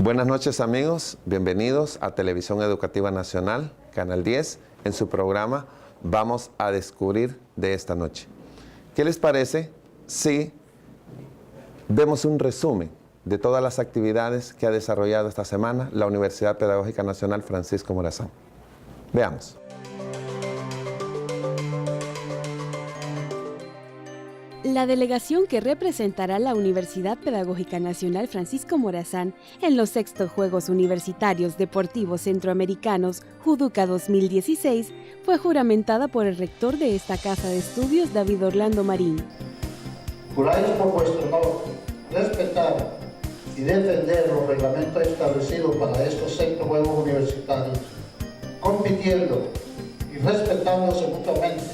Buenas noches amigos, bienvenidos a Televisión Educativa Nacional, Canal 10, en su programa Vamos a Descubrir de esta noche. ¿Qué les parece si vemos un resumen de todas las actividades que ha desarrollado esta semana la Universidad Pedagógica Nacional Francisco Morazán? Veamos. La delegación que representará la Universidad Pedagógica Nacional Francisco Morazán en los 6º Juegos Universitarios Deportivos Centroamericanos Juduca 2016 fue juramentada por el rector de esta casa de estudios, David Orlando Marín. Juráis por vuestro honor respetar y defender los reglamentos establecidos para estos 6º Juegos Universitarios, compitiendo y respetándose mutuamente,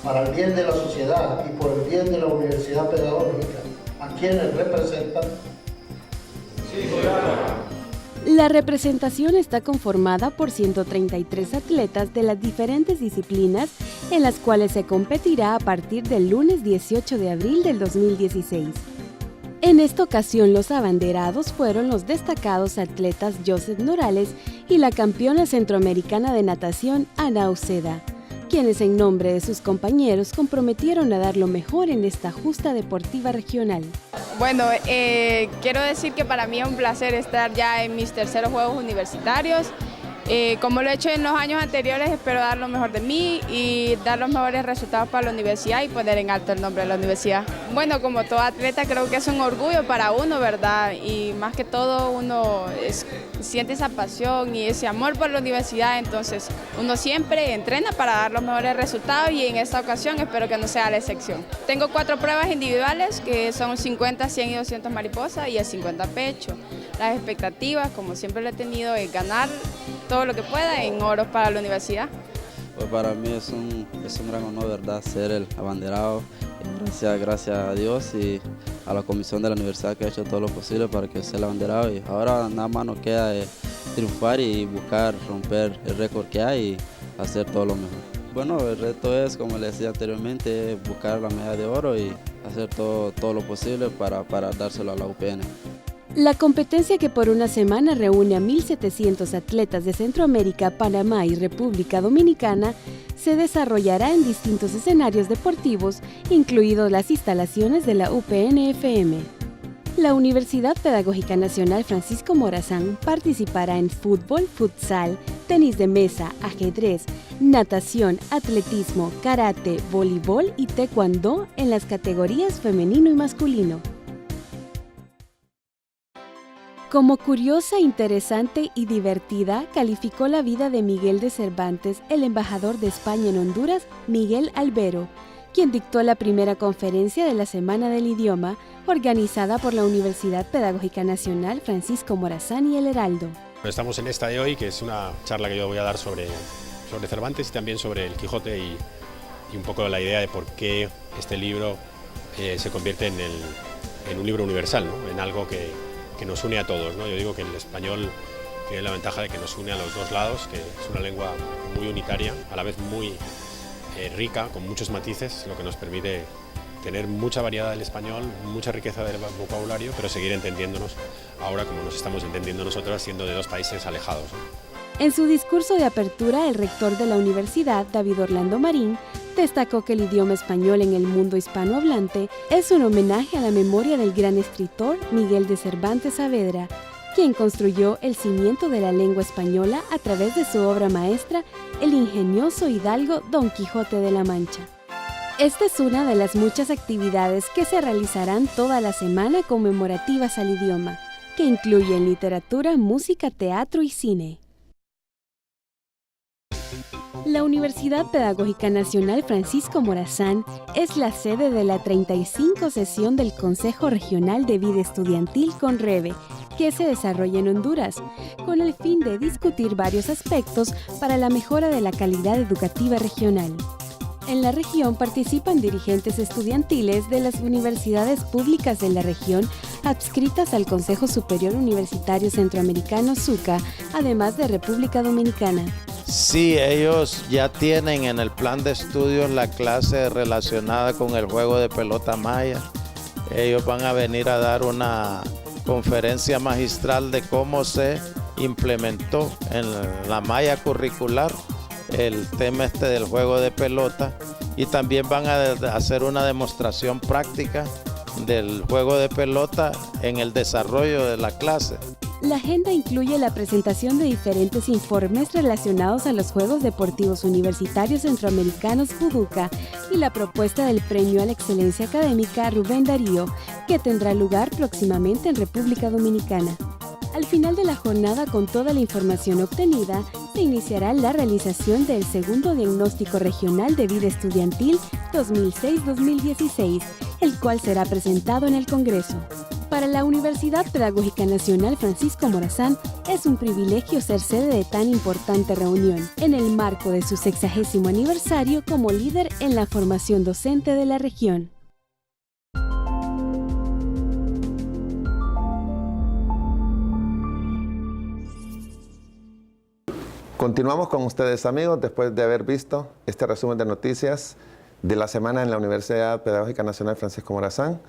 para el bien de la sociedad y por el bien de la Universidad Pedagógica, a quienes representan. Sí, la representación está conformada por 133 atletas de las diferentes disciplinas en las cuales se competirá a partir del lunes 18 de abril del 2016. En esta ocasión los abanderados fueron los destacados atletas Joseph Norales y la campeona centroamericana de natación Ana Uceda, quienes en nombre de sus compañeros comprometieron a dar lo mejor en esta justa deportiva regional. Bueno, quiero decir que para mí es un placer estar ya en mis 3º Juegos Universitarios. Como lo he hecho en los años anteriores, espero dar lo mejor de mí y dar los mejores resultados para la universidad y poner en alto el nombre de la universidad. Bueno, como todo atleta creo que es un orgullo para uno, ¿verdad? Y más que todo uno siente esa pasión y ese amor por la universidad, entonces uno siempre entrena para dar los mejores resultados y en esta ocasión espero que no sea la excepción. Tengo 4 pruebas individuales que son 50, 100 y 200 mariposa y el 50 pecho. Las expectativas, como siempre lo he tenido, es ganar todo lo que pueda en oros para la universidad. Pues para mí es un gran honor, ¿verdad?, ser el abanderado. Gracias a Dios y a la comisión de la universidad que ha hecho todo lo posible para que sea el abanderado. Y ahora nada más nos queda triunfar y buscar romper el récord que hay y hacer todo lo mejor. Bueno, el reto es, como les decía anteriormente, buscar la medalla de oro y hacer todo lo posible para dárselo a la UPN. La competencia, que por una semana reúne a 1.700 atletas de Centroamérica, Panamá y República Dominicana, se desarrollará en distintos escenarios deportivos, incluidos las instalaciones de la UPN-FM. La Universidad Pedagógica Nacional Francisco Morazán participará en fútbol, futsal, tenis de mesa, ajedrez, natación, atletismo, karate, voleibol y taekwondo en las categorías femenino y masculino. Como curiosa, interesante y divertida, calificó la vida de Miguel de Cervantes el embajador de España en Honduras, Miguel Albero, quien dictó la primera conferencia de la Semana del Idioma, organizada por la Universidad Pedagógica Nacional Francisco Morazán y El Heraldo. Estamos en esta de hoy, que es una charla que yo voy a dar sobre Cervantes y también sobre el Quijote y un poco la idea de por qué este libro se convierte en un libro universal, ¿no? En algo que nos une a todos, ¿no? Yo digo que el español tiene la ventaja de que nos une a los dos lados, que es una lengua muy unitaria, a la vez muy rica, con muchos matices, lo que nos permite tener mucha variedad del español, mucha riqueza del vocabulario, pero seguir entendiéndonos ahora como nos estamos entendiendo nosotras, siendo de 2 países alejados, ¿no? En su discurso de apertura, el rector de la universidad, David Orlando Marín, destacó que el idioma español en el mundo hispanohablante es un homenaje a la memoria del gran escritor Miguel de Cervantes Saavedra, quien construyó el cimiento de la lengua española a través de su obra maestra, el ingenioso hidalgo Don Quijote de la Mancha. Esta es una de las muchas actividades que se realizarán toda la semana conmemorativas al idioma, que incluyen literatura, música, teatro y cine. La Universidad Pedagógica Nacional Francisco Morazán es la sede de la 35 sesión del Consejo Regional de Vida Estudiantil CONREVE, que se desarrolla en Honduras, con el fin de discutir varios aspectos para la mejora de la calidad educativa regional. En la región participan dirigentes estudiantiles de las universidades públicas de la región adscritas al Consejo Superior Universitario Centroamericano SUCA, además de República Dominicana. Sí, ellos ya tienen en el plan de estudios la clase relacionada con el juego de pelota maya. Ellos van a venir a dar una conferencia magistral de cómo se implementó en la malla curricular el tema del juego de pelota, y también van a hacer una demostración práctica del juego de pelota en el desarrollo de la clase. La agenda incluye la presentación de diferentes informes relacionados a los Juegos Deportivos Universitarios Centroamericanos JUDUCA y la propuesta del Premio a la Excelencia Académica Rubén Darío, que tendrá lugar próximamente en República Dominicana. Al final de la jornada, con toda la información obtenida, se iniciará la realización del segundo Diagnóstico Regional de Vida Estudiantil 2006-2016, el cual será presentado en el Congreso. Para la Universidad Pedagógica Nacional Francisco Morazán es un privilegio ser sede de tan importante reunión, en el marco de su 60º aniversario como líder en la formación docente de la región. Continuamos con ustedes, amigos, después de haber visto este resumen de noticias de la semana en la Universidad Pedagógica Nacional Francisco Morazán.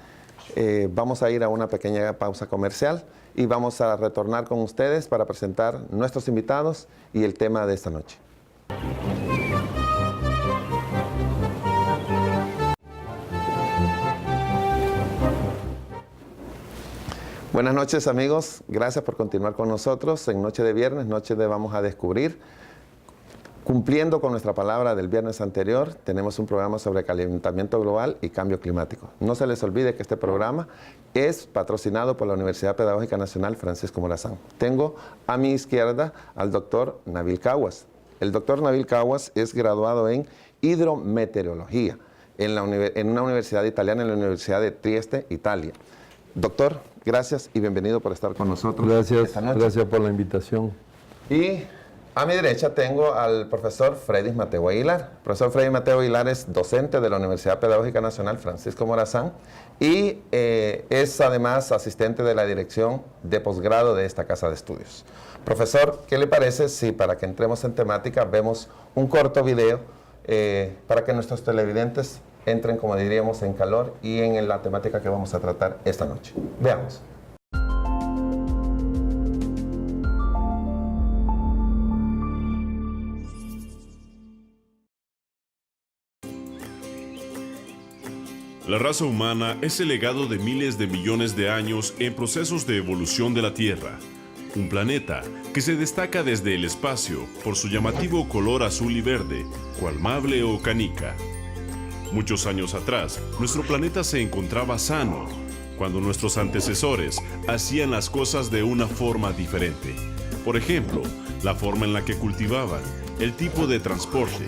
Vamos a ir a una pequeña pausa comercial y vamos a retornar con ustedes para presentar nuestros invitados y el tema de esta noche. Buenas noches, amigos. Gracias por continuar con nosotros en Noche de Viernes, noche de Vamos a Descubrir. Cumpliendo con nuestra palabra del viernes anterior, tenemos un programa sobre calentamiento global y cambio climático. No se les olvide que este programa es patrocinado por la Universidad Pedagógica Nacional Francisco Morazán. Tengo a mi izquierda al doctor Nabil Caguas. El doctor Nabil Caguas es graduado en hidrometeorología en una universidad italiana, en la Universidad de Trieste, Italia. Doctor, gracias y bienvenido por estar con nosotros. Gracias por la invitación. Y a mi derecha tengo al profesor Fredis Mateo Aguilar. El profesor Fredis Mateo Aguilar es docente de la Universidad Pedagógica Nacional Francisco Morazán y es además asistente de la dirección de posgrado de esta casa de estudios. Profesor, ¿qué le parece si para que entremos en temática vemos un corto video para que nuestros televidentes entren, como diríamos, en calor y en la temática que vamos a tratar esta noche? Veamos. La raza humana es el legado de miles de millones de años en procesos de evolución de la Tierra, un planeta que se destaca desde el espacio por su llamativo color azul y verde, cual mable o canica. Muchos años atrás, nuestro planeta se encontraba sano, cuando nuestros antecesores hacían las cosas de una forma diferente. Por ejemplo, la forma en la que cultivaban, el tipo de transporte.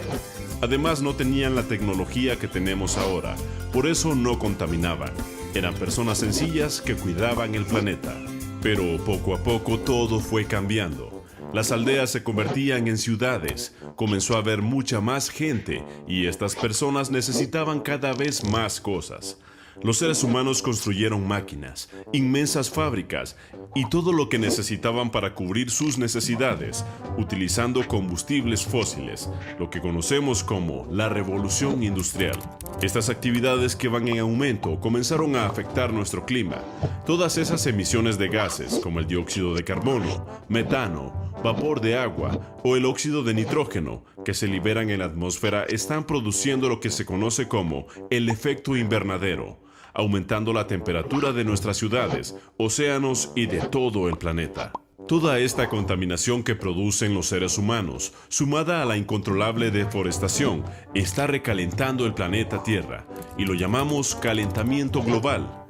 Además, no tenían la tecnología que tenemos ahora, por eso no contaminaban. Eran personas sencillas que cuidaban el planeta. Pero poco a poco todo fue cambiando. Las aldeas se convertían en ciudades, comenzó a haber mucha más gente y estas personas necesitaban cada vez más cosas. Los seres humanos construyeron máquinas, inmensas fábricas y todo lo que necesitaban para cubrir sus necesidades, utilizando combustibles fósiles, lo que conocemos como la revolución industrial. Estas actividades que van en aumento comenzaron a afectar nuestro clima. Todas esas emisiones de gases como el dióxido de carbono, metano, vapor de agua o el óxido de nitrógeno que se liberan en la atmósfera están produciendo lo que se conoce como el efecto invernadero, aumentando la temperatura de nuestras ciudades, océanos y de todo el planeta. Toda esta contaminación que producen los seres humanos, sumada a la incontrolable deforestación, está recalentando el planeta Tierra y lo llamamos calentamiento global.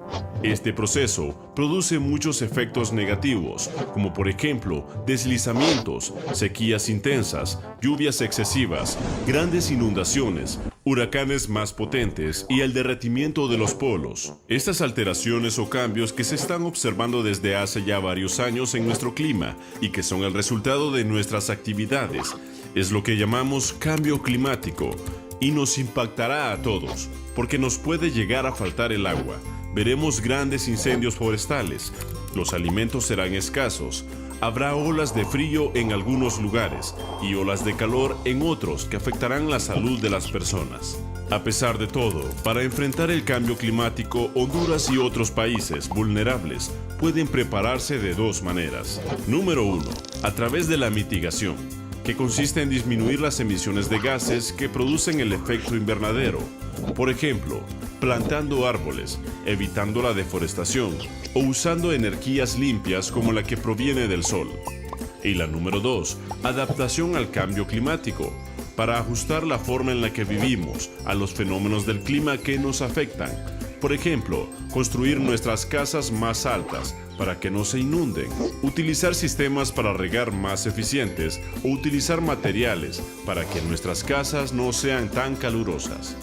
Este proceso produce muchos efectos negativos, como por ejemplo deslizamientos, sequías intensas, lluvias excesivas, grandes inundaciones, huracanes más potentes y el derretimiento de los polos. Estas alteraciones o cambios que se están observando desde hace ya varios años en nuestro clima y que son el resultado de nuestras actividades, es lo que llamamos cambio climático y nos impactará a todos, porque nos puede llegar a faltar el agua. Veremos grandes incendios forestales, los alimentos serán escasos, habrá olas de frío en algunos lugares y olas de calor en otros que afectarán la salud de las personas. A pesar de todo, para enfrentar el cambio climático, Honduras y otros países vulnerables pueden prepararse de dos maneras. Número 1. A través de la mitigación, que consiste en disminuir las emisiones de gases que producen el efecto invernadero. Por ejemplo, plantando árboles, evitando la deforestación o usando energías limpias como la que proviene del sol. Y la número 2, adaptación al cambio climático, para ajustar la forma en la que vivimos a los fenómenos del clima que nos afectan. Por ejemplo, construir nuestras casas más altas para que no se inunden, utilizar sistemas para regar más eficientes o utilizar materiales para que nuestras casas no sean tan calurosas.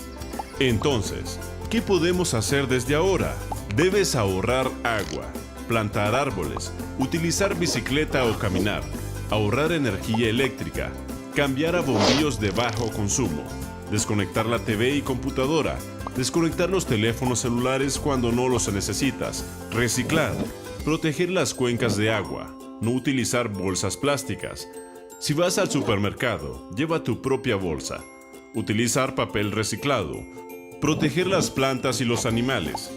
Entonces, ¿qué podemos hacer desde ahora? Debes ahorrar agua, plantar árboles, utilizar bicicleta o caminar, ahorrar energía eléctrica, cambiar a bombillos de bajo consumo, desconectar la TV y computadora, desconectar los teléfonos celulares cuando no los necesitas, reciclar, proteger las cuencas de agua, no utilizar bolsas plásticas. Si vas al supermercado, lleva tu propia bolsa, utilizar papel reciclado, proteger las plantas y los animales.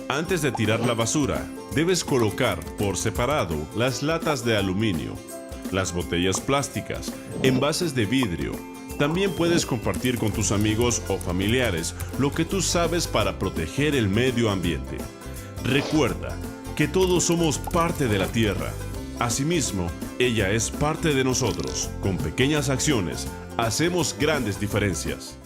Antes de tirar la basura, debes colocar por separado las latas de aluminio, las botellas plásticas, envases de vidrio. También puedes compartir con tus amigos o familiares lo que tú sabes para proteger el medio ambiente. Recuerda que todos somos parte de la Tierra. Asimismo, ella es parte de nosotros. Con pequeñas acciones, hacemos grandes diferencias.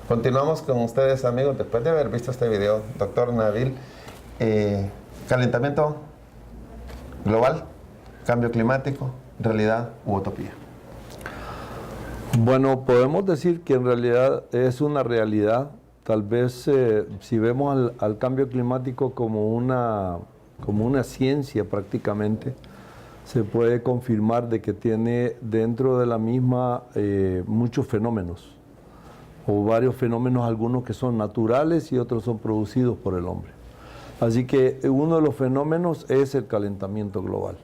Continuamos con ustedes, amigos, después de haber visto este video. Doctor Nabil, calentamiento global, cambio climático, realidad u utopía. Bueno, podemos decir que en realidad es una realidad. Tal vez si vemos al cambio climático como una ciencia prácticamente, se puede confirmar de que tiene dentro de la misma muchos fenómenos, o varios fenómenos, algunos que son naturales y otros son producidos por el hombre. Así que uno de los fenómenos es el calentamiento global,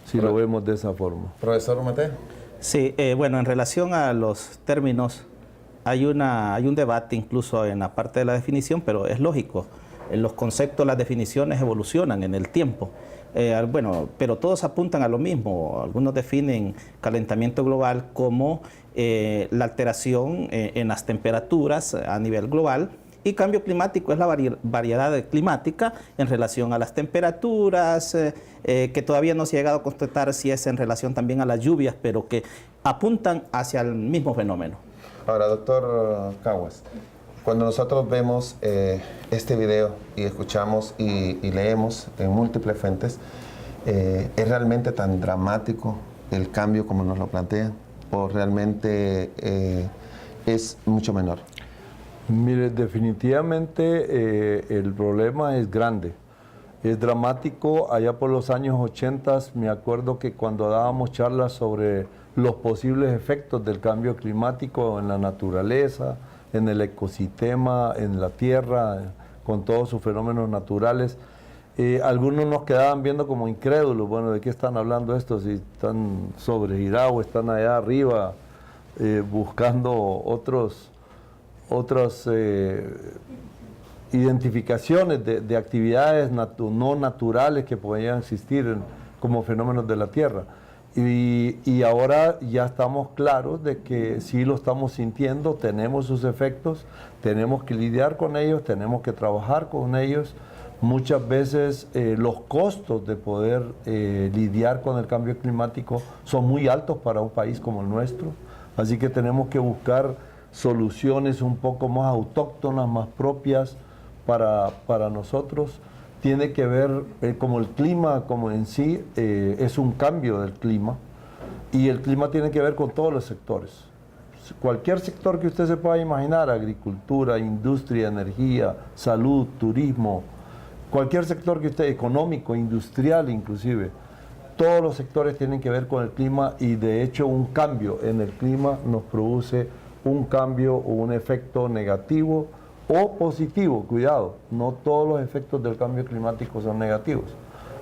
si lo vemos de esa forma. Profesor Mateo. Sí, bueno, en relación a los términos, hay un debate incluso en la parte de la definición, pero es lógico. Los conceptos, las definiciones evolucionan en el tiempo. Bueno, pero todos apuntan a lo mismo. Algunos definen calentamiento global como la alteración en las temperaturas a nivel global, y cambio climático es la variedad climática en relación a las temperaturas, que todavía no se ha llegado a constatar si es en relación también a las lluvias, pero que apuntan hacia el mismo fenómeno. Ahora, doctor Caguas, cuando nosotros vemos este video y escuchamos y leemos en múltiples fuentes, ¿es realmente tan dramático el cambio como nos lo plantean? ¿O realmente es mucho menor? Mire, definitivamente el problema es grande, es dramático. Allá por los años 80 me acuerdo que cuando dábamos charlas sobre los posibles efectos del cambio climático en la naturaleza, en el ecosistema, en la tierra, con todos sus fenómenos naturales, algunos nos quedaban viendo como incrédulos. Bueno, ¿de qué están hablando estos? Si están sobregirados, están allá arriba buscando otras identificaciones de actividades no naturales que podían existir como fenómenos de la Tierra. Y ahora ya estamos claros de que sí lo estamos sintiendo, tenemos sus efectos, tenemos que lidiar con ellos, tenemos que trabajar con ellos, Muchas veces los costos de poder lidiar con el cambio climático son muy altos para un país como el nuestro, así que tenemos que buscar soluciones un poco más autóctonas, más propias para nosotros. Tiene que ver como el clima, como en sí, es un cambio del clima, y el clima tiene que ver con todos los sectores. Cualquier sector que usted se pueda imaginar, agricultura, industria, energía, salud, turismo, cualquier sector que usted, económico, industrial inclusive, todos los sectores tienen que ver con el clima, y de hecho un cambio en el clima nos produce un cambio o un efecto negativo o positivo. Cuidado, no todos los efectos del cambio climático son negativos.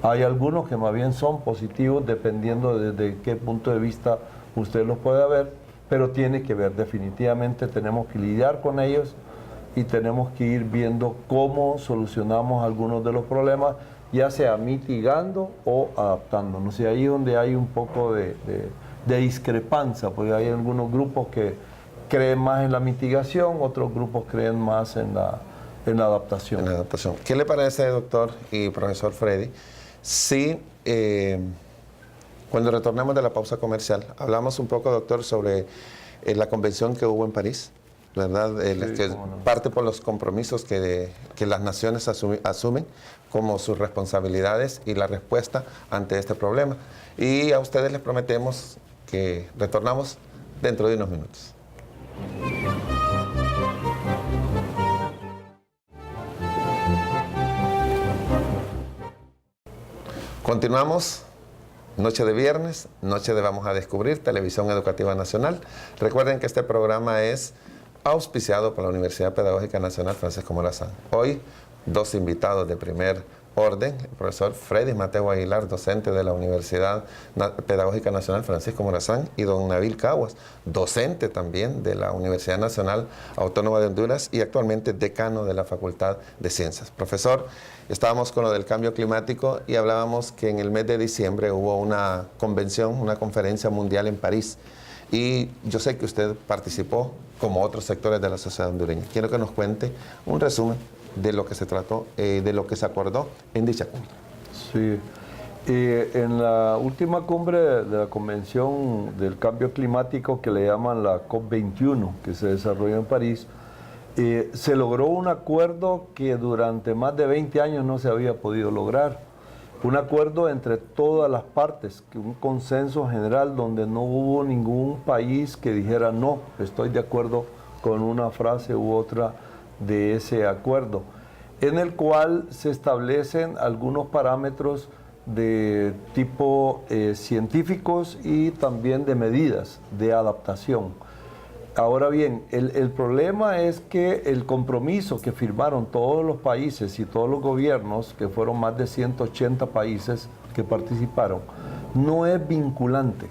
Hay algunos que más bien son positivos dependiendo desde qué punto de vista usted los pueda ver, pero tiene que ver, definitivamente tenemos que lidiar con ellos y tenemos que ir viendo cómo solucionamos algunos de los problemas, ya sea mitigando o adaptándonos. Y ahí es donde hay un poco de discrepancia, porque hay algunos grupos que creen más en la mitigación, otros grupos creen más en la adaptación. En la adaptación. ¿Qué le parece, doctor y profesor Freddy, si cuando retornemos de la pausa comercial, hablamos un poco, doctor, sobre la convención que hubo en París, ¿verdad? Que parte por los compromisos que las naciones asumen como sus responsabilidades y la respuesta ante este problema. Y a ustedes les prometemos que retornamos dentro de unos minutos. Continuamos. Noche de viernes, noche de Vamos a Descubrir, Televisión Educativa Nacional. Recuerden que este programa es auspiciado por la Universidad Pedagógica Nacional Francisco Morazán. Hoy, dos invitados de primer orden, el profesor Freddy Mateo Aguilar, docente de la Universidad Pedagógica Nacional Francisco Morazán, y don Nabil Caguas, docente también de la Universidad Nacional Autónoma de Honduras y actualmente decano de la Facultad de Ciencias. Profesor, estábamos con lo del cambio climático y hablábamos que en el mes de diciembre hubo una convención, una conferencia mundial en París, y yo sé que usted participó como otros sectores de la sociedad hondureña. Quiero que nos cuente un resumen de lo que se trató, de lo que se acordó en dicha cumbre. Sí, en la última cumbre de la Convención del Cambio Climático, que le llaman la COP21, que se desarrolló en París, se logró un acuerdo que durante más de 20 años no se había podido lograr. Un acuerdo entre todas las partes, un consenso general donde no hubo ningún país que dijera no, estoy de acuerdo con una frase u otra de ese acuerdo, en el cual se establecen algunos parámetros de tipo científicos y también de medidas de adaptación. Ahora bien, el problema es que el compromiso que firmaron todos los países y todos los gobiernos, que fueron más de 180 países que participaron, no es vinculante.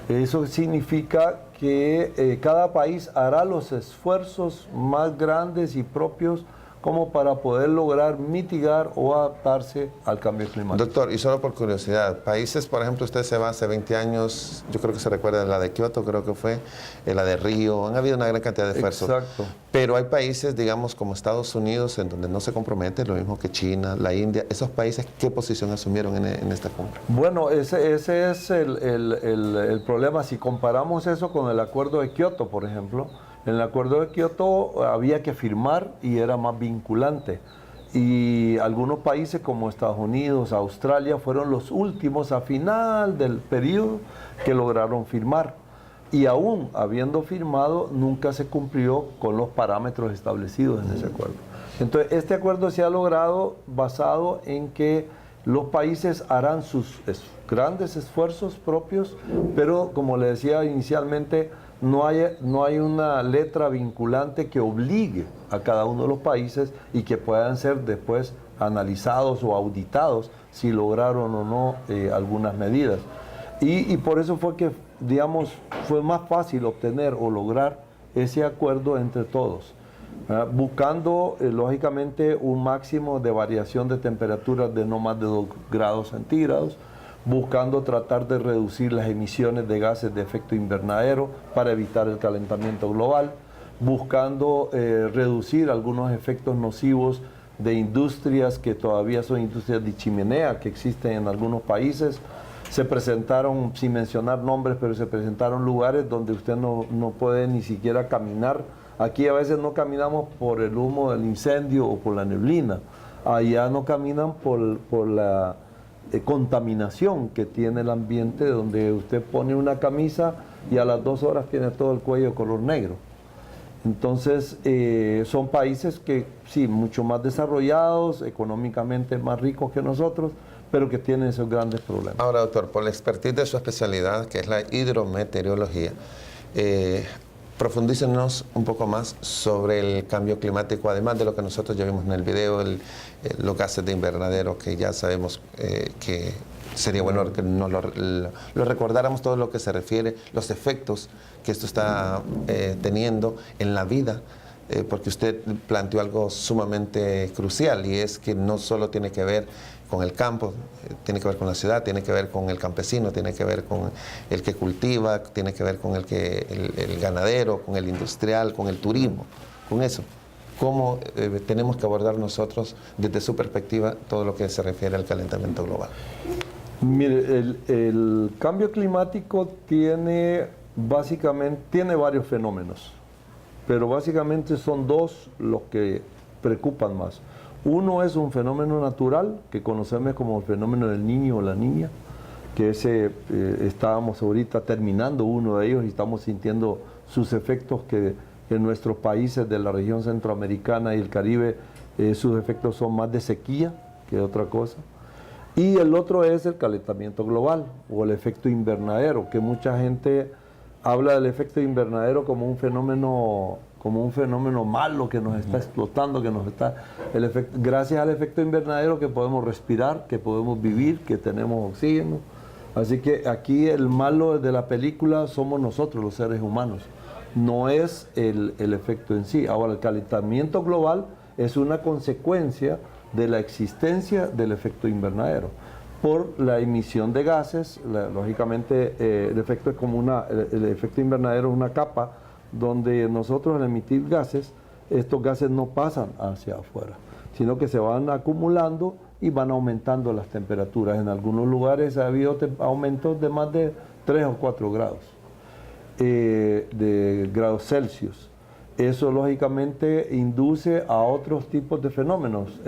Eso significa que cada país hará los esfuerzos más grandes y propios como para poder lograr mitigar o adaptarse al cambio climático. Doctor, y solo por curiosidad, países, por ejemplo, usted se va hace 20 años, yo creo que se recuerda la de Kioto, creo que fue, la de Río, han habido una gran cantidad de esfuerzos. Exacto. Pero hay países, digamos, como Estados Unidos, en donde no se compromete, lo mismo que China, la India. ¿Esos países qué posición asumieron en esta cumbre? Bueno, ese es el problema. Si comparamos eso con el Acuerdo de Kioto, por ejemplo, en el Acuerdo de Kioto había que firmar y era más vinculante. Y algunos países como Estados Unidos, Australia, fueron los últimos a final del periodo que lograron firmar. Y aún habiendo firmado, nunca se cumplió con los parámetros establecidos en ese acuerdo. Entonces, este acuerdo se ha logrado basado en que los países harán sus grandes esfuerzos propios, pero como le decía inicialmente, no hay una letra vinculante que obligue a cada uno de los países y que puedan ser después analizados o auditados si lograron o no algunas medidas. Y por eso fue que, digamos, fue más fácil obtener o lograr ese acuerdo entre todos, buscando lógicamente un máximo de variación de temperaturas de no más de 2 grados centígrados, buscando tratar de reducir las emisiones de gases de efecto invernadero para evitar el calentamiento global, buscando reducir algunos efectos nocivos de industrias que todavía son industrias de chimenea que existen en algunos países. Se presentaron, sin mencionar nombres, pero se presentaron lugares donde usted no puede ni siquiera caminar. Aquí a veces no caminamos por el humo del incendio o por la neblina. Allá no caminan por la contaminación que tiene el ambiente, donde usted pone una camisa y a las 2 horas tiene todo el cuello color negro. Entonces, son países que sí, mucho más desarrollados, económicamente más ricos que nosotros, pero que tienen esos grandes problemas. Ahora, doctor, por la expertise de su especialidad, que es la hidrometeorología, profundícenos un poco más sobre el cambio climático, además de lo que nosotros ya vimos en el video, los gases de invernadero, que ya sabemos que sería bueno que nos lo recordáramos, todo lo que se refiere, los efectos que esto está teniendo en la vida, porque usted planteó algo sumamente crucial, y es que no solo tiene que ver con el campo, tiene que ver con la ciudad, tiene que ver con el campesino, tiene que ver con el que cultiva, tiene que ver con el ganadero, con el industrial, con el turismo, con eso. ¿Cómo tenemos que abordar nosotros desde su perspectiva todo lo que se refiere al calentamiento global? Mire, el cambio climático tiene varios fenómenos, pero básicamente son 2 los que preocupan más. Uno es un fenómeno natural que conocemos como el fenómeno del niño o la niña, que estábamos ahorita terminando uno de ellos y estamos sintiendo sus efectos, que en nuestros países de la región centroamericana y el Caribe sus efectos son más de sequía que otra cosa. Y el otro es el calentamiento global o el efecto invernadero, que mucha gente habla del efecto invernadero como un fenómeno malo que nos está explotando, gracias al efecto invernadero que podemos respirar, que podemos vivir, que tenemos oxígeno. Así que aquí el malo de la película somos nosotros, los seres humanos, no es el efecto en sí. Ahora, el calentamiento global es una consecuencia de la existencia del efecto invernadero por la emisión de gases. Lógicamente el efecto invernadero es una capa donde nosotros, al emitir gases, estos gases no pasan hacia afuera, sino que se van acumulando y van aumentando las temperaturas. En algunos lugares ha habido aumentos de más de 3 o 4 grados, de grados Celsius. Eso lógicamente induce a otros tipos de fenómenos,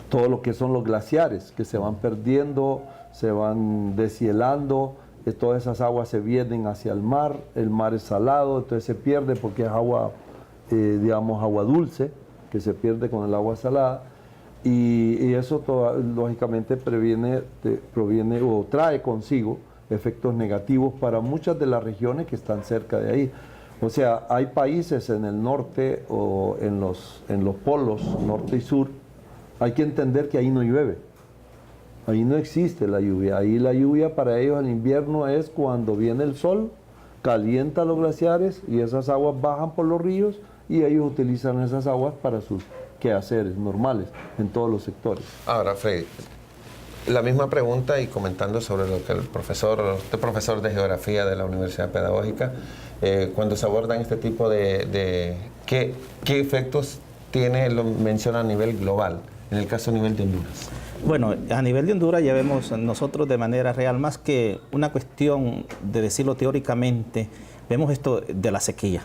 todo lo que son los glaciares, que se van perdiendo, se van deshielando. Todas esas aguas se vienen hacia el mar es salado, entonces se pierde porque es agua, agua dulce, que se pierde con el agua salada, y eso lógicamente proviene o trae consigo efectos negativos para muchas de las regiones que están cerca de ahí. O sea, hay países en el norte o en los polos norte y sur, hay que entender que ahí no llueve. Ahí no existe la lluvia. Ahí la lluvia para ellos en invierno es cuando viene el sol, calienta los glaciares y esas aguas bajan por los ríos y ellos utilizan esas aguas para sus quehaceres normales en todos los sectores. Ahora, Freddy, la misma pregunta y comentando sobre lo que el profesor de geografía de la Universidad Pedagógica, cuando se abordan este tipo de ¿qué efectos tiene, lo menciona a nivel global, en el caso a nivel de Honduras? Bueno, a nivel de Honduras ya vemos nosotros de manera real, más que una cuestión de decirlo teóricamente, vemos esto de la sequía.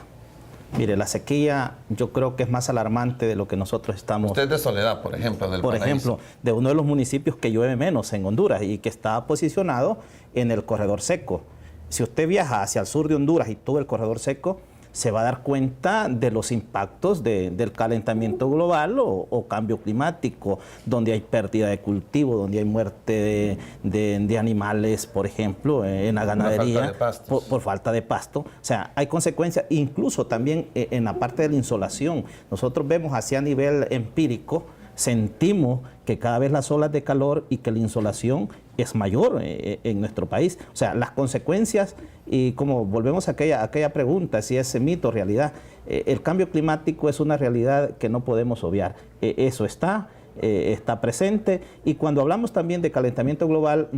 Mire, la sequía yo creo que es más alarmante de lo que nosotros estamos... Usted es de Soledad, por ejemplo, del Paraíso. Por ejemplo, de uno de los municipios que llueve menos en Honduras y que está posicionado en el corredor seco. Si usted viaja hacia el sur de Honduras y todo el corredor seco, se va a dar cuenta de los impactos del calentamiento global o cambio climático, donde hay pérdida de cultivo, donde hay muerte de animales, por ejemplo, en la ganadería, por falta de pasto. O sea, hay consecuencias, incluso también en la parte de la insolación. Nosotros vemos así a nivel empírico, sentimos que cada vez las olas de calor y que la insolación es mayor en nuestro país. O sea, las consecuencias, y como volvemos a aquella pregunta, si es mito o realidad, el cambio climático es una realidad que no podemos obviar. Eso está presente, y cuando hablamos también de calentamiento global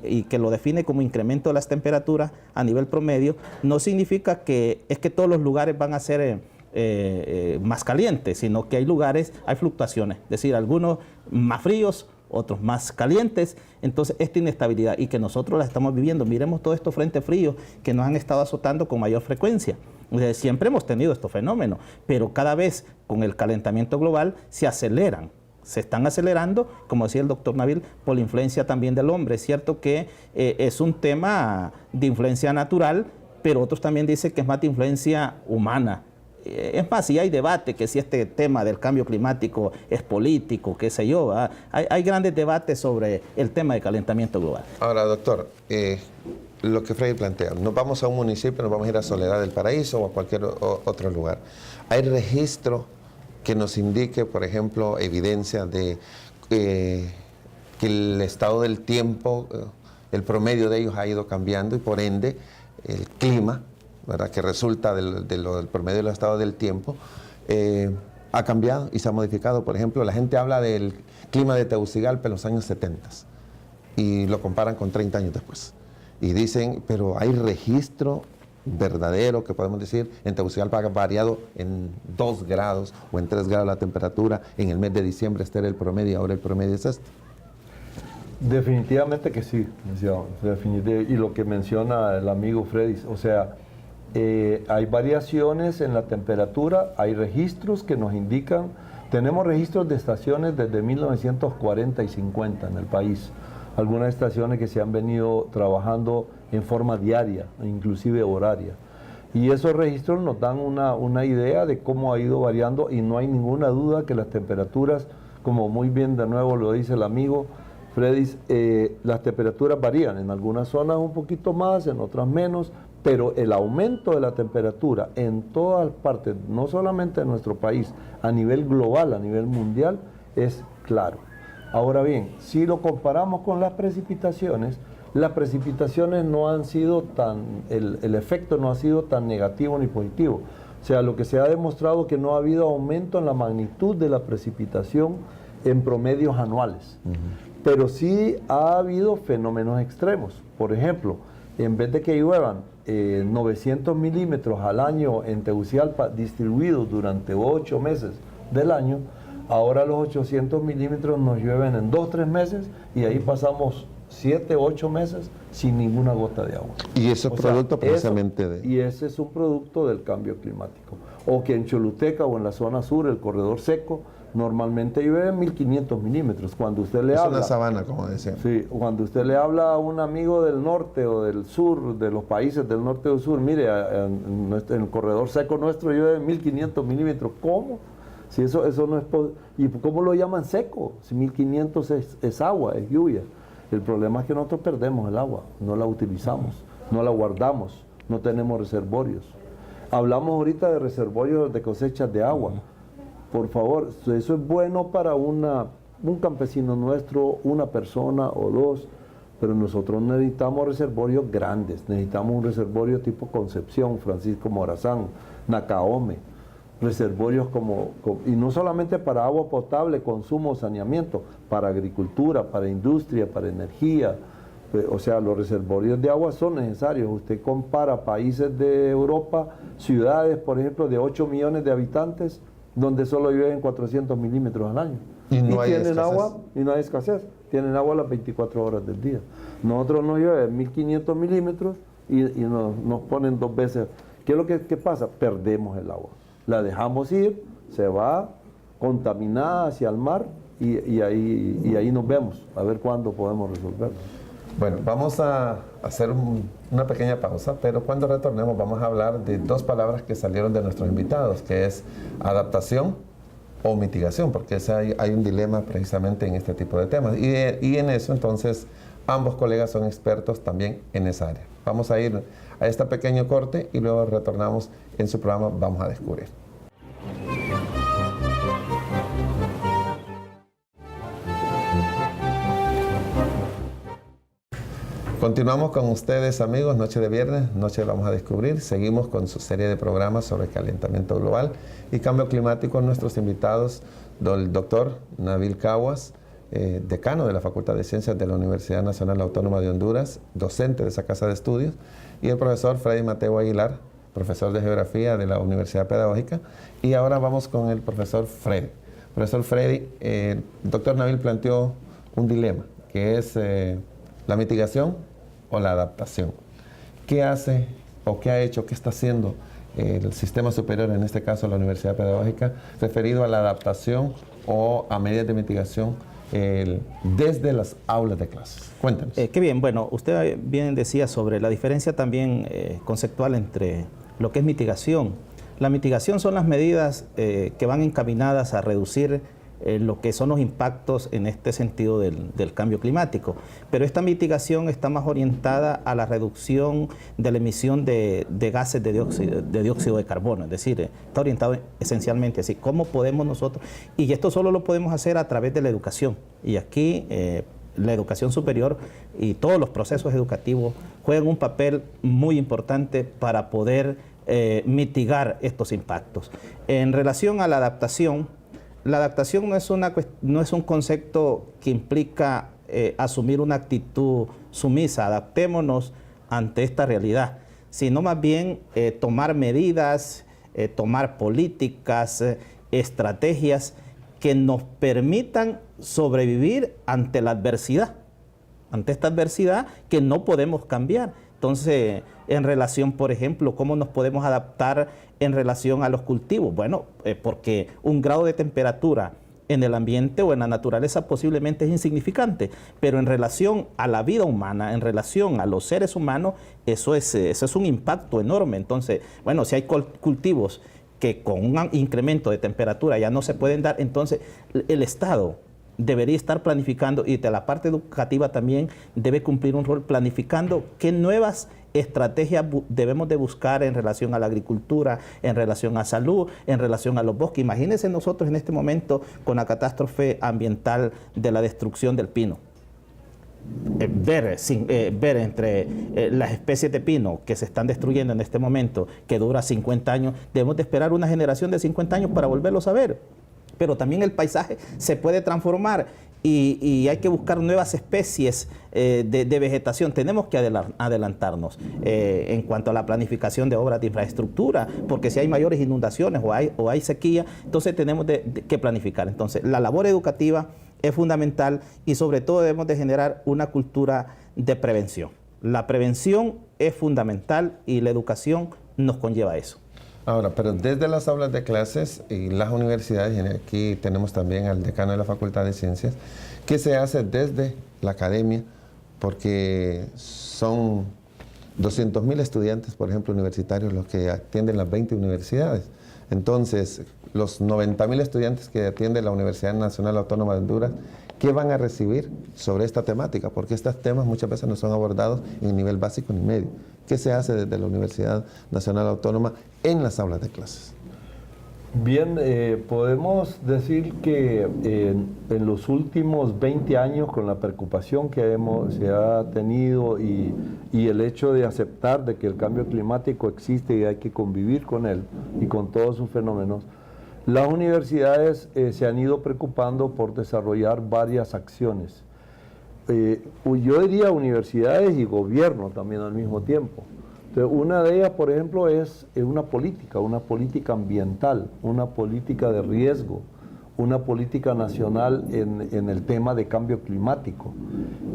y que lo define como incremento de las temperaturas a nivel promedio, no significa que todos los lugares van a ser más caliente, sino que hay lugares, hay fluctuaciones, es decir, algunos más fríos, otros más calientes. Entonces esta inestabilidad, y que nosotros la estamos viviendo, miremos todos estos frentes fríos que nos han estado azotando con mayor frecuencia. Siempre hemos tenido estos fenómenos, pero cada vez con el calentamiento global se aceleran. Se están acelerando, como decía el doctor Nabil, por la influencia también del hombre. Es cierto que es un tema de influencia natural, pero otros también dicen que es más de influencia humana. Es más, si hay debate que si este tema del cambio climático es político, qué sé yo, hay grandes debates sobre el tema del calentamiento global. Ahora, doctor, lo que Freddy plantea, nos vamos a un municipio, nos vamos a ir a Soledad del Paraíso o a cualquier otro lugar. ¿Hay registro que nos indique, por ejemplo, evidencia de que el estado del tiempo, el promedio de ellos ha ido cambiando y por ende el clima, ¿verdad?, que resulta del promedio del estado del tiempo, ha cambiado y se ha modificado? Por ejemplo, la gente habla del clima de Tegucigalpa en los años 70 y lo comparan con 30 años después. Y dicen, pero hay registro verdadero que podemos decir, en Tegucigalpa ha variado en 2 grados o en 3 grados la temperatura, en el mes de diciembre este era el promedio y ahora el promedio es este. Definitivamente que sí, y lo que menciona el amigo Freddy, o sea, hay variaciones en la temperatura, hay registros que nos indican, tenemos registros de estaciones desde 1940 y 50 en el país, algunas estaciones que se han venido trabajando en forma diaria, inclusive horaria. Y esos registros nos dan una idea de cómo ha ido variando y no hay ninguna duda que las temperaturas, como muy bien de nuevo lo dice el amigo Freddy, las temperaturas varían, en algunas zonas un poquito más, en otras menos, pero el aumento de la temperatura en todas partes, no solamente en nuestro país, a nivel global, a nivel mundial, es claro. Ahora bien, si lo comparamos con las precipitaciones no han sido el efecto no ha sido tan negativo ni positivo. O sea, lo que se ha demostrado que no ha habido aumento en la magnitud de la precipitación en promedios anuales. Pero sí ha habido fenómenos extremos. Por ejemplo, en vez de que lluevan 900 milímetros al año en Tegucigalpa distribuidos durante 8 meses del año, ahora los 800 milímetros nos llueven en 2 o 3 meses y ahí pasamos 7 o 8 meses sin ninguna gota de agua. Y eso es producto precisamente de... Y ese es un producto del cambio climático. O que en Choluteca o en la zona sur, el corredor seco, normalmente llueve 1500 milímetros. Cuando usted le habla... Es una sabana, como decían. Sí, cuando usted le habla a un amigo del norte o del sur, de los países del norte o del sur, mire, en el corredor seco nuestro llueve 1500 milímetros. ¿Cómo? Si eso no es... ¿Y cómo lo llaman seco? Si 1500 es agua, es lluvia. El problema es que nosotros perdemos el agua, no la utilizamos, no la guardamos, no tenemos reservorios. Hablamos ahorita de reservorios de cosechas de agua. Por favor, eso es bueno para un campesino nuestro, una persona o 2, pero nosotros necesitamos reservorios grandes, necesitamos un reservorio tipo Concepción, Francisco Morazán, Nacaome, reservorios y no solamente para agua potable, consumo, saneamiento, para agricultura, para industria, para energía. O sea, los reservorios de agua son necesarios. Usted compara países de Europa, ciudades, por ejemplo, de 8 millones de habitantes, donde solo llueven 400 milímetros al año. Y no hay tienen escasez. Agua, y no hay escasez. Tienen agua las 24 horas del día. Nosotros nos llueven 1500 milímetros y nos ponen 2 veces. ¿Qué es lo que pasa? Perdemos el agua. La dejamos ir, se va contaminada hacia el mar y ahí nos vemos, a ver cuándo podemos resolverlo. Bueno, vamos a hacer una pequeña pausa, pero cuando retornemos vamos a hablar de 2 palabras que salieron de nuestros invitados, que es adaptación o mitigación, porque hay un dilema precisamente en este tipo de temas. Y en eso, entonces, ambos colegas son expertos también en esa área. Vamos a ir a este pequeño corte y luego retornamos en su programa Vamos a Descubrir. Continuamos con ustedes, amigos, noche de viernes, noche Vamos a Descubrir. Seguimos con su serie de programas sobre calentamiento global y cambio climático. Nuestros invitados, el doctor Nabil Caguas, decano de la Facultad de Ciencias de la Universidad Nacional Autónoma de Honduras, docente de esa casa de estudios, y el profesor Freddy Mateo Aguilar, profesor de Geografía de la Universidad Pedagógica. Y ahora vamos con el profesor Freddy. Profesor Freddy, el doctor Nabil planteó un dilema, que es la mitigación o la adaptación. ¿Qué hace o qué ha hecho, qué está haciendo el sistema superior, en este caso la Universidad Pedagógica, referido a la adaptación o a medidas de mitigación desde las aulas de clases? Cuéntanos. Qué bien, bueno, usted bien decía sobre la diferencia también conceptual entre lo que es mitigación. La mitigación son las medidas que van encaminadas a reducir lo que son los impactos en este sentido del cambio climático. Pero esta mitigación está más orientada a la reducción de la emisión de gases de dióxido de carbono, es decir, está orientado esencialmente así. ¿Cómo podemos nosotros? Y esto solo lo podemos hacer a través de la educación. Y aquí la educación superior y todos los procesos educativos juegan un papel muy importante para poder mitigar estos impactos. En relación a la adaptación no es un concepto que implica asumir una actitud sumisa, adaptémonos ante esta realidad, sino más bien tomar medidas, tomar políticas, estrategias que nos permitan sobrevivir ante la adversidad, ante esta adversidad que no podemos cambiar. Entonces, en relación, por ejemplo, ¿cómo nos podemos adaptar en relación a los cultivos? Bueno, porque un grado de temperatura en el ambiente o en la naturaleza posiblemente es insignificante, pero en relación a la vida humana, en relación a los seres humanos, eso es un impacto enorme. Entonces, bueno, si hay cultivos que con un incremento de temperatura ya no se pueden dar, entonces el Estado debería estar planificando, y de la parte educativa también debe cumplir un rol planificando qué nuevas estrategias debemos de buscar en relación a la agricultura, en relación a salud, en relación a los bosques. Imagínense nosotros en este momento con la catástrofe ambiental de la destrucción del pino. Ver entre las especies de pino que se están destruyendo en este momento, que dura 50 años, debemos de esperar una generación de 50 años para volverlos a ver. Pero también el paisaje se puede transformar y hay que buscar nuevas especies de vegetación. Tenemos que adelantarnos en cuanto a la planificación de obras de infraestructura, porque si hay mayores inundaciones o hay sequía, entonces tenemos que planificar. Entonces, la labor educativa es fundamental y sobre todo debemos de generar una cultura de prevención. La prevención es fundamental y la educación nos conlleva a eso. Ahora, pero desde las aulas de clases y las universidades, y aquí tenemos también al decano de la Facultad de Ciencias, ¿qué se hace desde la academia? Porque son 200.000 estudiantes, por ejemplo, universitarios, los que atienden las 20 universidades. Entonces, los 90.000 estudiantes que atiende la Universidad Nacional Autónoma de Honduras, ¿qué van a recibir sobre esta temática? Porque estos temas muchas veces no son abordados en el nivel básico ni medio. ¿Qué se hace desde la Universidad Nacional Autónoma en las aulas de clases? Bien, podemos decir que en los últimos 20 años, con la preocupación que se ha tenido y el hecho de aceptar de que el cambio climático existe y hay que convivir con él y con todos sus fenómenos, las universidades se han ido preocupando por desarrollar varias acciones. Yo diría universidades y gobierno también al mismo tiempo. Entonces, una de ellas, por ejemplo, es una política ambiental, una política de riesgo, una política nacional en el tema de cambio climático.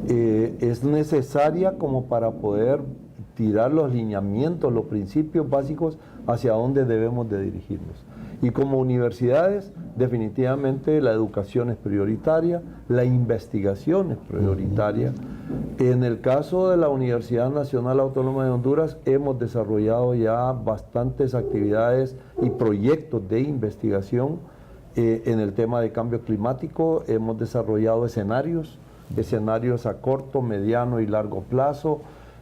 Es necesaria como para poder tirar los lineamientos, los principios básicos hacia dónde debemos de dirigirnos. Y como universidades, definitivamente la educación es prioritaria, la investigación es prioritaria. En el caso de la Universidad Nacional Autónoma de Honduras, hemos desarrollado ya bastantes actividades y proyectos de investigación en el tema de cambio climático. Hemos desarrollado escenarios a corto, mediano y largo plazo,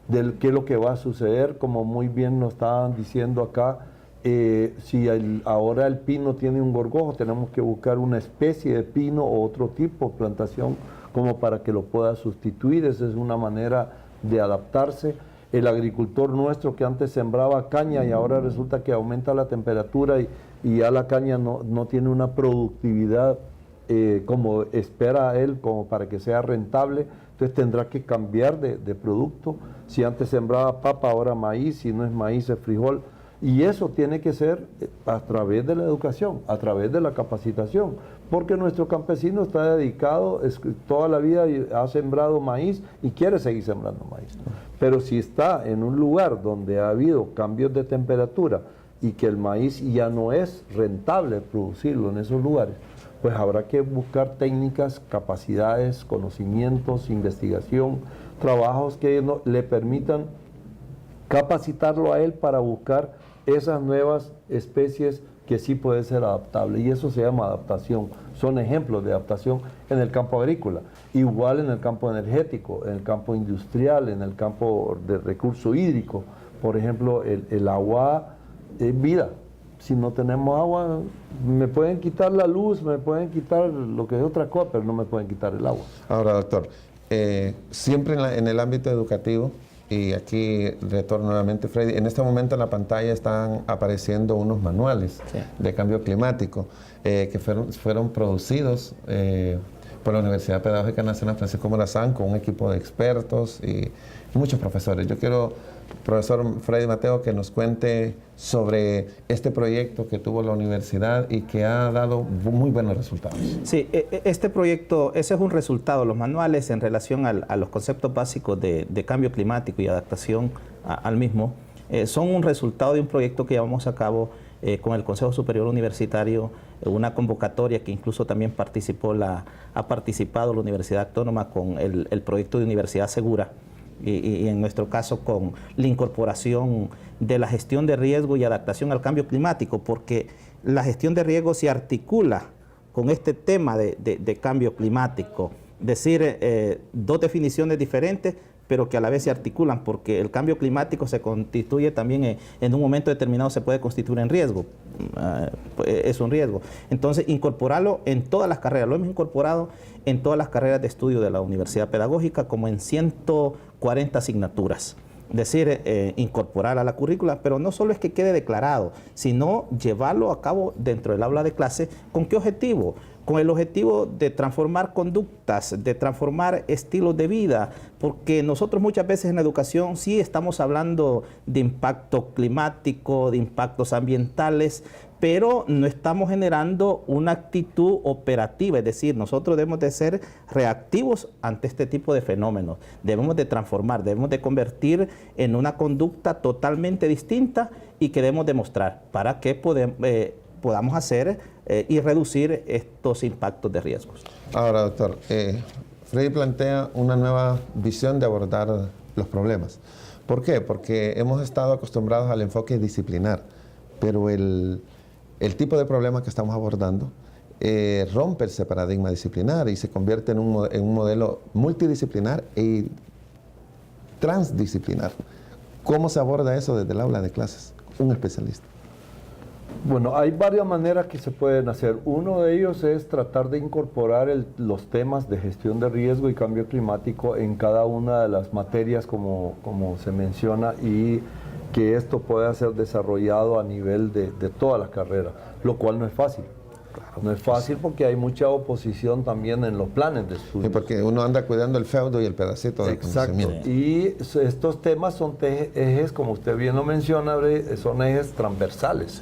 de qué es lo que va a suceder, como muy bien nos estaban diciendo acá. Si ahora el pino tiene un gorgojo, tenemos que buscar una especie de pino o otro tipo de plantación como para que lo pueda sustituir. Esa es una manera de adaptarse. El agricultor nuestro que antes sembraba caña y ahora resulta que aumenta la temperatura y ya la caña no tiene una productividad como espera él, como para que sea rentable, entonces tendrá que cambiar de producto. Si antes sembraba papa, ahora maíz, si no es maíz es frijol. Y eso tiene que ser a través de la educación, a través de la capacitación, porque nuestro campesino está dedicado, toda la vida ha sembrado maíz y quiere seguir sembrando maíz. Pero si está en un lugar donde ha habido cambios de temperatura y que el maíz ya no es rentable producirlo en esos lugares, pues habrá que buscar técnicas, capacidades, conocimientos, investigación, trabajos que le permitan capacitarlo a él para buscar esas nuevas especies que sí pueden ser adaptables, y eso se llama adaptación. Son ejemplos de adaptación en el campo agrícola, igual en el campo energético, en el campo industrial, en el campo de recurso hídrico. Por ejemplo, el agua es vida. Si no tenemos agua, me pueden quitar la luz, me pueden quitar lo que es otra cosa, pero no me pueden quitar el agua. Ahora, doctor, siempre en el ámbito educativo, y aquí retorno nuevamente, Freddy, en este momento en la pantalla están apareciendo unos manuales de cambio climático que fueron producidos por la Universidad Pedagógica Nacional Francisco Morazán con un equipo de expertos y muchos profesores. Yo quiero, profesor Freddy Mateo, que nos cuente sobre este proyecto que tuvo la universidad y que ha dado muy buenos resultados. Sí, este proyecto, ese es un resultado. Los manuales en relación a los conceptos básicos de cambio climático y adaptación al mismo son un resultado de un proyecto que llevamos a cabo con el Consejo Superior Universitario, una convocatoria que incluso también ha participado la Universidad Autónoma con el proyecto de Universidad Segura. Y en nuestro caso con la incorporación de la gestión de riesgo y adaptación al cambio climático, porque la gestión de riesgo se articula con este tema de cambio climático. Es decir, dos definiciones diferentes, pero que a la vez se articulan, porque el cambio climático se constituye también en un momento determinado, se puede constituir en riesgo, es un riesgo. Entonces, incorporarlo en todas las carreras, lo hemos incorporado en todas las carreras de estudio de la Universidad Pedagógica, como en 140 asignaturas. Es decir, incorporar a la currícula, pero no solo es que quede declarado, sino llevarlo a cabo dentro del aula de clase. ¿Con qué objetivo? Con el objetivo de transformar conductas, de transformar estilos de vida, porque nosotros muchas veces en la educación sí estamos hablando de impacto climático, de impactos ambientales, pero no estamos generando una actitud operativa, es decir, nosotros debemos de ser reactivos ante este tipo de fenómenos, debemos de transformar, debemos de convertir en una conducta totalmente distinta y que debemos demostrar para que podamos hacer y reducir estos impactos de riesgos. Ahora, doctor, Freddy plantea una nueva visión de abordar los problemas. ¿Por qué? Porque hemos estado acostumbrados al enfoque disciplinar, pero el tipo de problema que estamos abordando rompe ese paradigma disciplinar y se convierte en un modelo multidisciplinar y transdisciplinar. ¿Cómo se aborda eso desde el aula de clases? Un especialista. Bueno, hay varias maneras que se pueden hacer. Uno de ellos es tratar de incorporar los temas de gestión de riesgo y cambio climático en cada una de las materias como se menciona, y que esto pueda ser desarrollado a nivel de todas las carreras, lo cual no es fácil. No es fácil porque hay mucha oposición también en los planes de estudio. Sí, porque uno anda cuidando el feudo y el pedacito del conocimiento. Y estos temas son ejes, como usted bien lo menciona, son ejes transversales,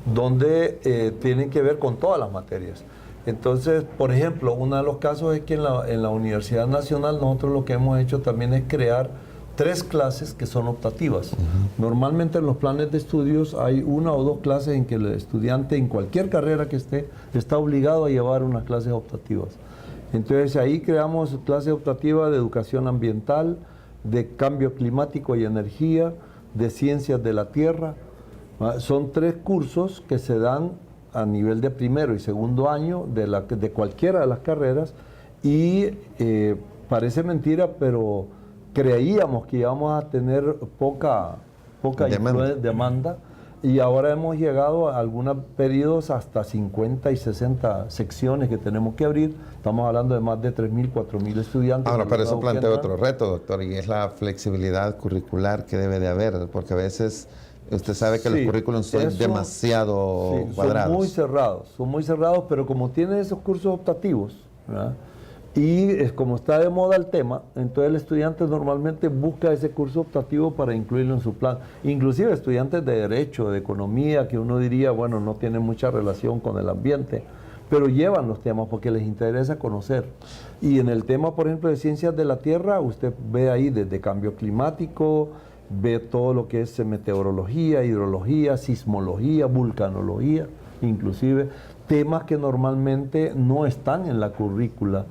donde tienen que ver con todas las materias. Entonces, por ejemplo, uno de los casos es que en la Universidad Nacional nosotros lo que hemos hecho también es crear 3 clases que son optativas. Normalmente en los planes de estudios hay 1 o 2 clases en que el estudiante en cualquier carrera que esté está obligado a llevar unas clases optativas. Entonces ahí creamos clases optativas de educación ambiental, de cambio climático y energía, de ciencias de la tierra. Son 3 cursos que se dan a nivel de primero y segundo año de cualquiera de las carreras, y parece mentira, pero creíamos que íbamos a tener poca demanda, y ahora hemos llegado a algunos periodos hasta 50 y 60 secciones que tenemos que abrir. Estamos hablando de más de 3.000, 4.000 estudiantes. Ahora, pero eso plantea otro reto, doctor, y es la flexibilidad curricular que debe de haber, porque a veces usted sabe que los currículums son demasiado cuadrados. Son muy cerrados, pero como tienen esos cursos optativos, ¿verdad? Y como está de moda el tema, entonces el estudiante normalmente busca ese curso optativo para incluirlo en su plan. Inclusive estudiantes de Derecho, de Economía, que uno diría, bueno, no tienen mucha relación con el ambiente, pero llevan los temas porque les interesa conocer. Y en el tema, por ejemplo, de Ciencias de la Tierra, usted ve ahí desde cambio climático, ve todo lo que es meteorología, hidrología, sismología, vulcanología, inclusive temas que normalmente no están en la currícula.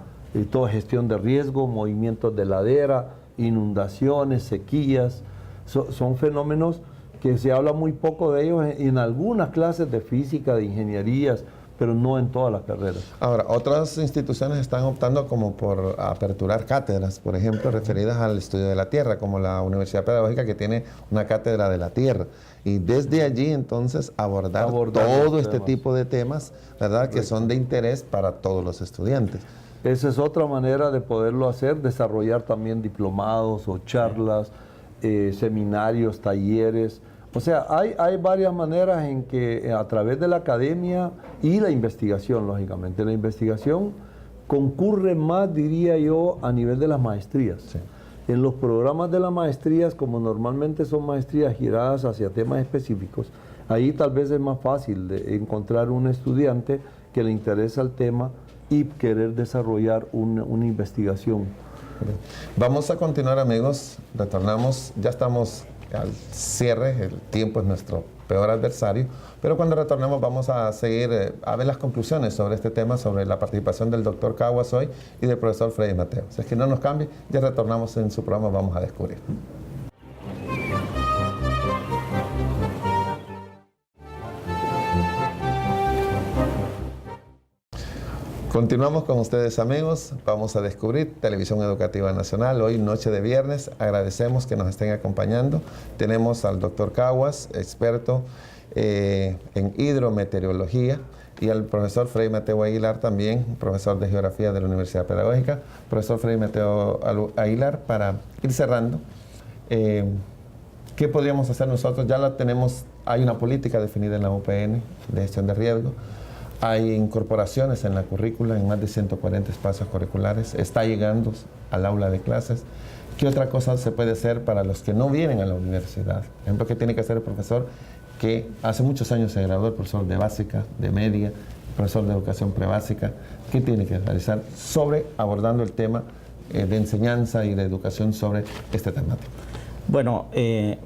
Toda gestión de riesgo, movimientos de ladera, inundaciones, sequías, son fenómenos que se habla muy poco de ellos en algunas clases de física, de ingenierías, pero no en todas las carreras. Ahora, otras instituciones están optando como por aperturar cátedras, por ejemplo, referidas al estudio de la Tierra, como la Universidad Pedagógica, que tiene una cátedra de la Tierra. Y desde allí, entonces, abordar todo este tipo de temas, ¿verdad?, que son de interés para todos los estudiantes. Esa es otra manera de poderlo hacer, desarrollar también diplomados o charlas, seminarios, talleres. O sea, hay varias maneras en que a través de la academia y la investigación, lógicamente. La investigación concurre más, diría yo, a nivel de las maestrías. Sí. En los programas de las maestrías, como normalmente son maestrías giradas hacia temas específicos, ahí tal vez es más fácil de encontrar un estudiante que le interesa el tema y querer desarrollar una investigación. Vamos a continuar, amigos. Retornamos, ya estamos al cierre, el tiempo es nuestro peor adversario, pero cuando retornemos vamos a seguir a ver las conclusiones sobre este tema, sobre la participación del doctor Caguas hoy y del profesor Freddy Mateo. Si es que no nos cambie, ya retornamos en su programa, vamos a descubrir. Continuamos con ustedes, amigos. Vamos a descubrir Televisión Educativa Nacional. Hoy, noche de viernes, agradecemos que nos estén acompañando. Tenemos al doctor Caguas, experto en hidrometeorología, y al profesor Freddy Mateo Aguilar, también profesor de Geografía de la Universidad Pedagógica. Profesor Freddy Mateo Aguilar, para ir cerrando, ¿qué podríamos hacer nosotros? Ya la tenemos, hay una política definida en la UPN de gestión de riesgo. Hay incorporaciones en la currícula en más de 140 espacios curriculares. Está llegando al aula de clases. ¿Qué otra cosa se puede hacer para los que no vienen a la universidad? Por ejemplo, ¿qué tiene que hacer el profesor que hace muchos años se graduó, el profesor de básica, de media, profesor de educación prebásica? ¿Qué tiene que realizar sobre abordando el tema de enseñanza y de educación sobre este temático? Bueno,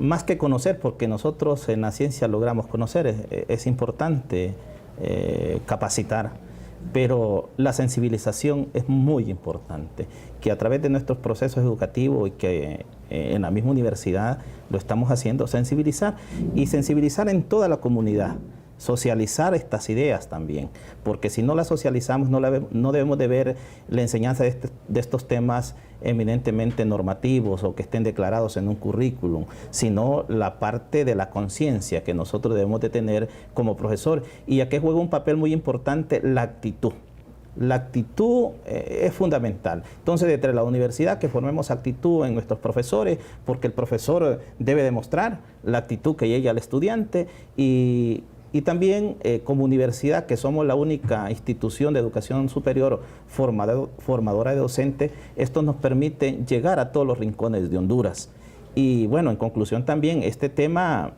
más que conocer, porque nosotros en la ciencia logramos conocer, es importante capacitar, pero la sensibilización es muy importante, que a través de nuestros procesos educativos y que en la misma universidad lo estamos haciendo, sensibilizar y sensibilizar en toda la comunidad, socializar estas ideas también, porque si no las socializamos no debemos de ver la enseñanza de estos temas eminentemente normativos o que estén declarados en un currículum, sino la parte de la conciencia que nosotros debemos de tener como profesor. Y aquí juega un papel muy importante la actitud. La actitud es fundamental. Entonces, desde la universidad que formemos actitud en nuestros profesores, porque el profesor debe demostrar la actitud que llega al estudiante y también como universidad, que somos la única institución de educación superior formadora de docentes, esto nos permite llegar a todos los rincones de Honduras. Y bueno, en conclusión también, este tema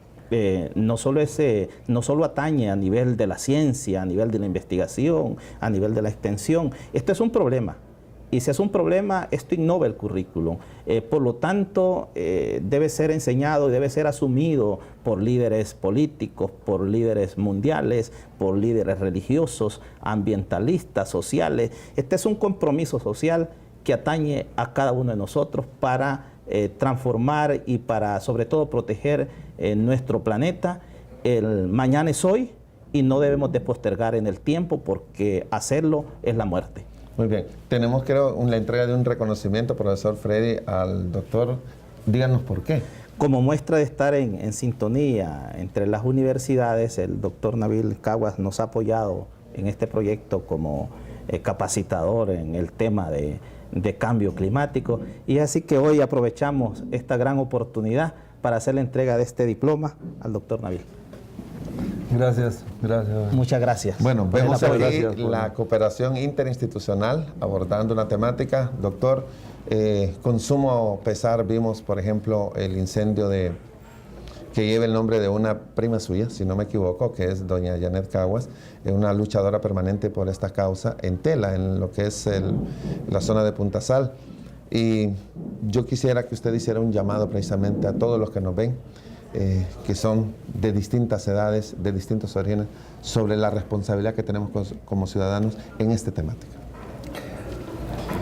no solo atañe a nivel de la ciencia, a nivel de la investigación, a nivel de la extensión. Esto es un problema. Y si es un problema, esto innova el currículum. Por lo tanto, debe ser enseñado y debe ser asumido por líderes políticos, por líderes mundiales, por líderes religiosos, ambientalistas, sociales. Este es un compromiso social que atañe a cada uno de nosotros para transformar y para, sobre todo, proteger nuestro planeta. El mañana es hoy y no debemos de postergar en el tiempo, porque hacerlo es la muerte. Muy bien. Tenemos, creo, la entrega de un reconocimiento, profesor Freddy, al doctor. Díganos por qué. Como muestra de estar en sintonía entre las universidades, el doctor Nabil Caguas nos ha apoyado en este proyecto como capacitador en el tema de cambio climático. Y así que hoy aprovechamos esta gran oportunidad para hacer la entrega de este diploma al doctor Nabil. Gracias, gracias. Muchas gracias. Bueno, por el vemos apoyo. aquí Gracias, la cooperación interinstitucional abordando una temática. Doctor, con sumo pesar vimos, por ejemplo, el incendio que lleva el nombre de una prima suya, si no me equivoco, que es doña Janet Caguas, una luchadora permanente por esta causa en Tela, en lo que es la zona de Punta Sal. Y yo quisiera que usted hiciera un llamado precisamente a todos los que nos ven, que son de distintas edades, de distintos orígenes, sobre la responsabilidad que tenemos como ciudadanos en esta temática.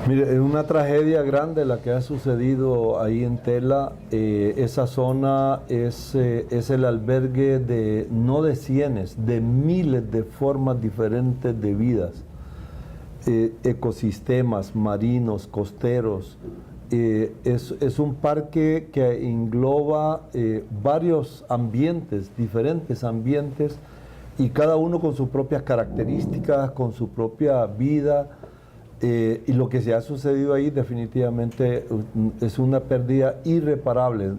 Mire, es una tragedia grande la que ha sucedido ahí en Tela. Esa zona es el albergue no de cientos, de miles de formas diferentes de vidas, ecosistemas marinos, costeros. Es un parque que engloba varios ambientes, diferentes ambientes, y cada uno con sus propias características, con su propia vida. Y lo que se ha sucedido ahí definitivamente es una pérdida irreparable.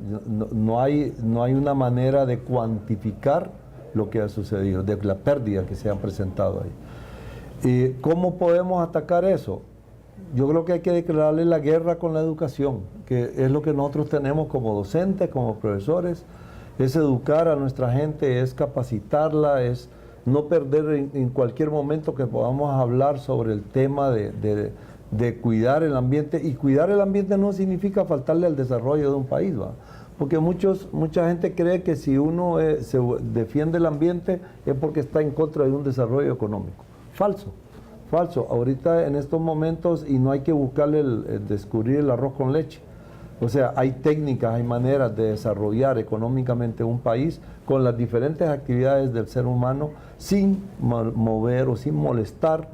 No hay una manera de cuantificar lo que ha sucedido, de la pérdida que se ha presentado ahí. ¿Cómo podemos atacar eso? Yo creo que hay que declararle la guerra con la educación, que es lo que nosotros tenemos como docentes, como profesores, es educar a nuestra gente, es capacitarla, es no perder en cualquier momento que podamos hablar sobre el tema de cuidar el ambiente. Y cuidar el ambiente no significa faltarle al desarrollo de un país, ¿va? Porque mucha gente cree que si uno se defiende el ambiente es porque está en contra de un desarrollo económico. Falso. Ahorita en estos momentos, y no hay que buscarle el descubrir el arroz con leche. O sea, hay técnicas, hay maneras de desarrollar económicamente un país con las diferentes actividades del ser humano sin mover o sin molestar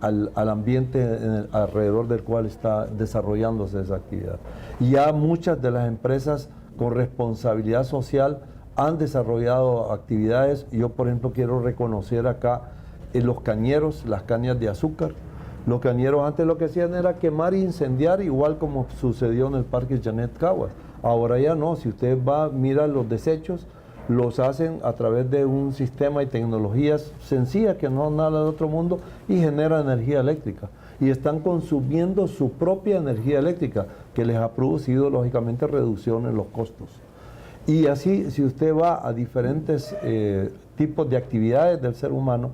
al ambiente alrededor del cual está desarrollándose esa actividad. Y ya muchas de las empresas con responsabilidad social han desarrollado actividades. Yo, por ejemplo, quiero reconocer acá los cañeros, las cañas de azúcar. Los cañeros antes lo que hacían era quemar e incendiar, igual como sucedió en el Parque Janet Caguas. Ahora ya no, si usted va, mira los desechos, los hacen a través de un sistema y tecnologías sencillas que no nada de otro mundo, y genera energía eléctrica. Y están consumiendo su propia energía eléctrica, que les ha producido lógicamente reducción en los costos. Y así, si usted va a diferentes tipos de actividades del ser humano,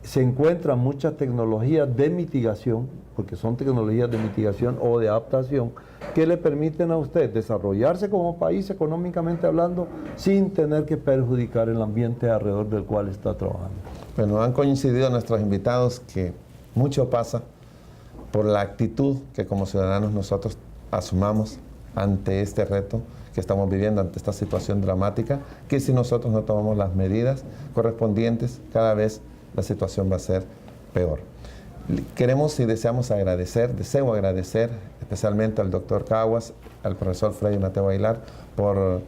se encuentran muchas tecnologías de mitigación, porque son tecnologías de mitigación o de adaptación, que le permiten a usted desarrollarse como país económicamente hablando, sin tener que perjudicar el ambiente alrededor del cual está trabajando. Bueno, han coincidido nuestros invitados que mucho pasa por la actitud que como ciudadanos nosotros asumamos ante este reto que estamos viviendo, ante esta situación dramática, que si nosotros no tomamos las medidas correspondientes, cada vez la situación va a ser peor. Queremos y deseo agradecer especialmente al doctor Caguas, al profesor Freddy Mateo Aguilar, por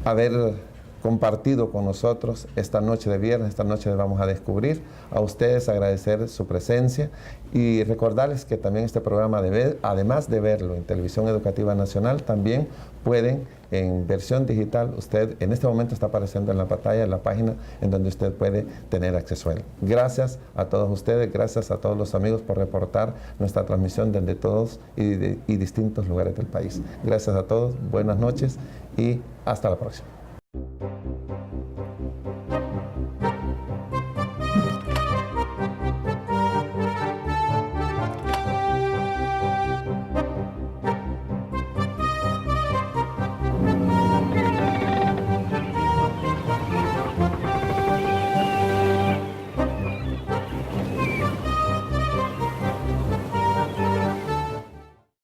haber compartido con nosotros esta noche de viernes, esta noche de Vamos a Descubrir. A ustedes agradecer su presencia y recordarles que también este programa, además de verlo en Televisión Educativa Nacional, también pueden en versión digital. Usted en este momento está apareciendo en la pantalla, en la página en donde usted puede tener acceso a él. Gracias a todos ustedes, gracias a todos los amigos por reportar nuestra transmisión desde todos y distintos lugares del país. Gracias a todos, buenas noches y hasta la próxima.